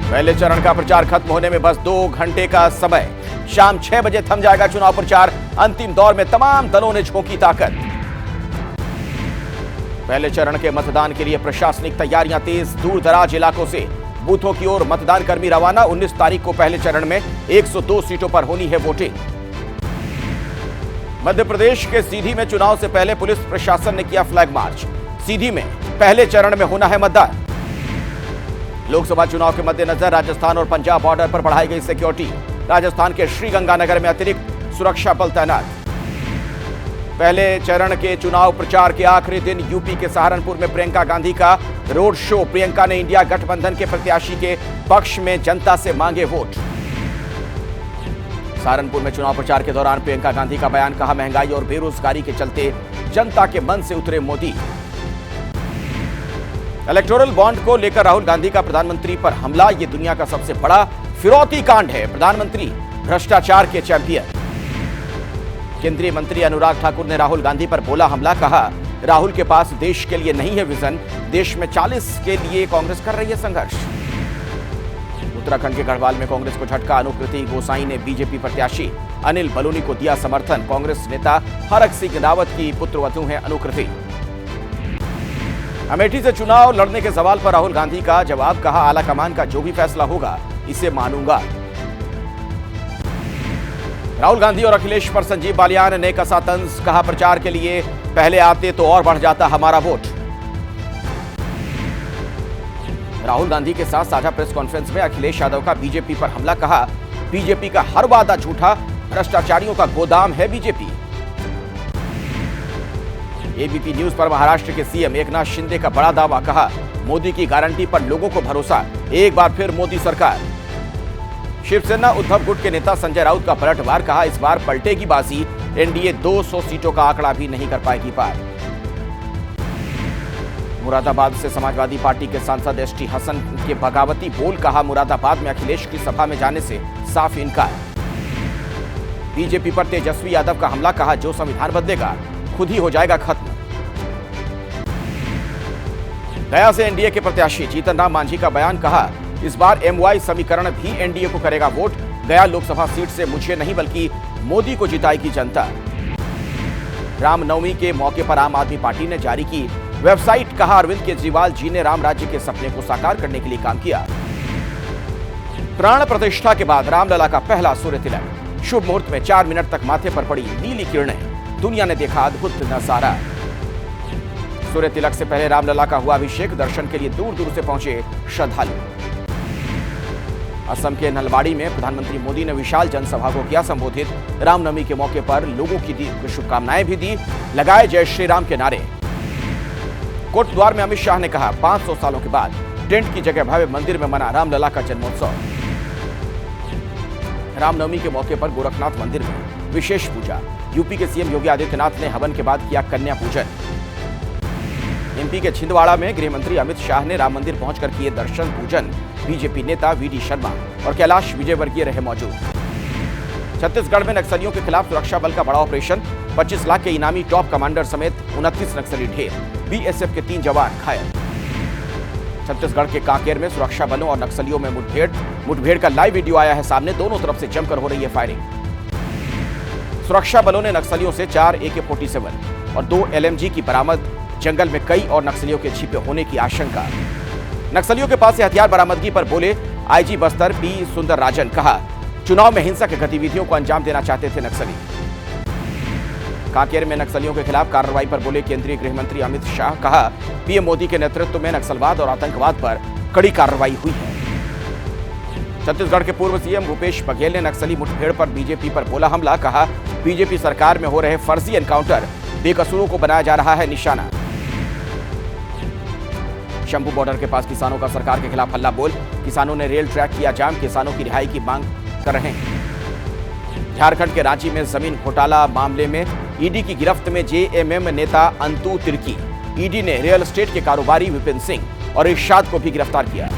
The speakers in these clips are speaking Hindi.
पहले चरण का प्रचार खत्म होने में बस 2 घंटे का समय। शाम 6 बजे थम जाएगा चुनाव प्रचार। अंतिम दौर में तमाम दलों ने झोंकी ताकत। पहले चरण के मतदान के लिए प्रशासनिक तैयारियां तेज। दूर दराज इलाकों से बूथों की ओर मतदान कर्मी रवाना। 19 तारीख को पहले चरण में 102 सीटों पर होनी है वोटिंग। मध्य प्रदेश के सीधी में चुनाव से पहले पुलिस प्रशासन ने किया फ्लैग मार्च। सीधी में पहले चरण में होना है मतदान। लोकसभा चुनाव के मद्देनजर राजस्थान और पंजाब बॉर्डर पर बढ़ाई गई सिक्योरिटी। राजस्थान के श्रीगंगानगर में अतिरिक्त सुरक्षा बल तैनात। पहले चरण के चुनाव प्रचार के आखिरी दिन यूपी के सहारनपुर में प्रियंका गांधी का रोड शो। प्रियंका ने इंडिया गठबंधन के प्रत्याशी के पक्ष में जनता से मांगे वोट। सहारनपुर में चुनाव प्रचार के दौरान प्रियंका गांधी का बयान। कहा, महंगाई और बेरोजगारी के चलते जनता के मन से उतरे मोदी। इलेक्टोरल बॉन्ड को लेकर राहुल गांधी का प्रधानमंत्री पर हमला। यह दुनिया का सबसे बड़ा फिरौती कांड है। प्रधानमंत्री भ्रष्टाचार के चैंपियन। केंद्रीय मंत्री अनुराग ठाकुर ने राहुल गांधी पर बोला हमला। कहा, राहुल के पास देश के लिए नहीं है विजन। देश में 40 के लिए कांग्रेस कर रही है संघर्ष। उत्तराखंड के गढ़वाल में कांग्रेस को झटका। अनुकृति गोसाई ने बीजेपी प्रत्याशी अनिल बलूनी को दिया समर्थन। कांग्रेस नेता हरक सिंह रावत की पुत्रवधू है अनुकृति। अमेठी से चुनाव लड़ने के सवाल पर राहुल गांधी का जवाब। कहा, आलाकमान का जो भी फैसला होगा इसे मानूंगा। राहुल गांधी और अखिलेश पर संजीव बालियान ने कसा तंज। कहा, प्रचार के लिए पहले आते तो और बढ़ जाता हमारा वोट। राहुल गांधी के साथ साझा प्रेस कॉन्फ्रेंस में अखिलेश यादव का बीजेपी पर हमला। कहा, बीजेपी का हर वादा झूठा। भ्रष्टाचारियों का गोदाम है बीजेपी। एबीपी न्यूज पर महाराष्ट्र के सीएम एकनाथ शिंदे का बड़ा दावा। कहा, मोदी की गारंटी पर लोगों को भरोसा। एक बार फिर मोदी सरकार। शिवसेना उद्धव गुट के नेता संजय राउत का पलटवार। कहा, इस बार पलटेगी बाजी। एनडीए 200 सीटों का आंकड़ा भी नहीं कर पाएगी पार। मुरादाबाद से समाजवादी पार्टी के सांसद एसटी हसन के बगावती बोल। कहा, मुरादाबाद में अखिलेश की सभा में जाने से साफ इनकार। बीजेपी पर तेजस्वी यादव का हमला। कहा, जो संविधान बदलेगा खुद ही हो जाएगा खत्म। गया से एनडीए के प्रत्याशी जीतन राम मांझी का बयान। कहा, इस बार एमवाई समीकरण भी एनडीए को करेगा वोट। गया लोकसभा सीट से मुझे नहीं बल्कि मोदी को जिताएगी जनता। रामनवमी के मौके पर आम आदमी पार्टी ने जारी की वेबसाइट। कहा, अरविंद केजरीवाल जी ने राम राज्य के सपने को साकार करने के लिए काम किया। प्राण प्रतिष्ठा के बाद रामलला का पहला सूर्य तिलक। शुभ मुहूर्त में 4 मिनट तक माथे पर पड़ी नीली किरणें। दुनिया ने देखा अद्भुत नजारा। सूर्य तिलक से पहले रामलला का हुआ अभिषेक। दर्शन के लिए दूर दूर से पहुंचे श्रद्धालु। असम के नलबाड़ी में प्रधानमंत्री मोदी ने विशाल जनसभा को किया संबोधित। रामनवमी के मौके पर लोगों की शुभकामनाएं भी दी। लगाए जय श्री राम के नारे। कोटद्वार में अमित शाह ने कहा, 500 सालों के बाद टेंट की जगह भव्य मंदिर में मना रामलला का जन्मोत्सव। रामनवमी के मौके पर गोरखनाथ मंदिर में विशेष पूजा। यूपी के सीएम योगी आदित्यनाथ ने हवन के बाद किया कन्या पूजन। एमपी के छिंदवाड़ा में गृह मंत्री अमित शाह ने राम मंदिर पहुंचकर किए दर्शन पूजन। बीजेपी नेता वीडी शर्मा और कैलाश विजयवर्गीय रहे मौजूद। छत्तीसगढ़ में नक्सलियों के खिलाफ सुरक्षा बल का बड़ा ऑपरेशन। 25 लाख के इनामी टॉप कमांडर समेत 29 नक्सली ढेर। बीएसएफ के 3 जवान घायल। छत्तीसगढ़ के कांकेर में सुरक्षा बलों और नक्सलियों में मुठभेड़ का लाइव वीडियो आया है सामने। दोनों तरफ से जमकर हो रही है फायरिंग। सुरक्षा बलों ने नक्सलियों से 4 AK-47 और 2 LMG की बरामद। जंगल में कई और नक्सलियों के छिपे होने की आशंका। नक्सलियों के पास से हथियार बरामदगी पर बोले आईजी बस्तर पी सुंदर राजन। कहा, चुनाव में हिंसक गतिविधियों को अंजाम देना चाहते थे नक्सली। कांकेर में नक्सलियों के खिलाफ कार्रवाई पर बोले केंद्रीय गृह मंत्री अमित शाह। कहा, पीएम मोदी के नेतृत्व में नक्सलवाद और आतंकवाद पर कड़ी कार्रवाई हुई है। छत्तीसगढ़ के पूर्व सीएम भूपेश बघेल ने नक्सली मुठभेड़ पर बीजेपी पर बोला हमला। कहा, बीजेपी सरकार में हो रहे फर्जी एनकाउंटर बेकसूरों को बनाया जा रहा है निशाना। शंभू बॉर्डर के पास किसानों का सरकार के खिलाफ हल्ला बोल। किसानों ने रेल ट्रैक किया जाम। किसानों की रिहाई की मांग कर रहे हैं। झारखंड के रांची में जमीन घोटाला मामले में ईडी की गिरफ्त में जेएमएम नेता अंतु तिर्की। ईडी ने रियल एस्टेट के कारोबारी विपिन सिंह और इरशाद को भी गिरफ्तार किया।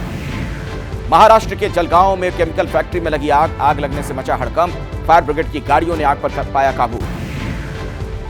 महाराष्ट्र के जलगांव में केमिकल फैक्ट्री में लगी आग लगने से मचा हड़कंप। फायर ब्रिगेड की गाड़ियों ने आग पर पाया काबू।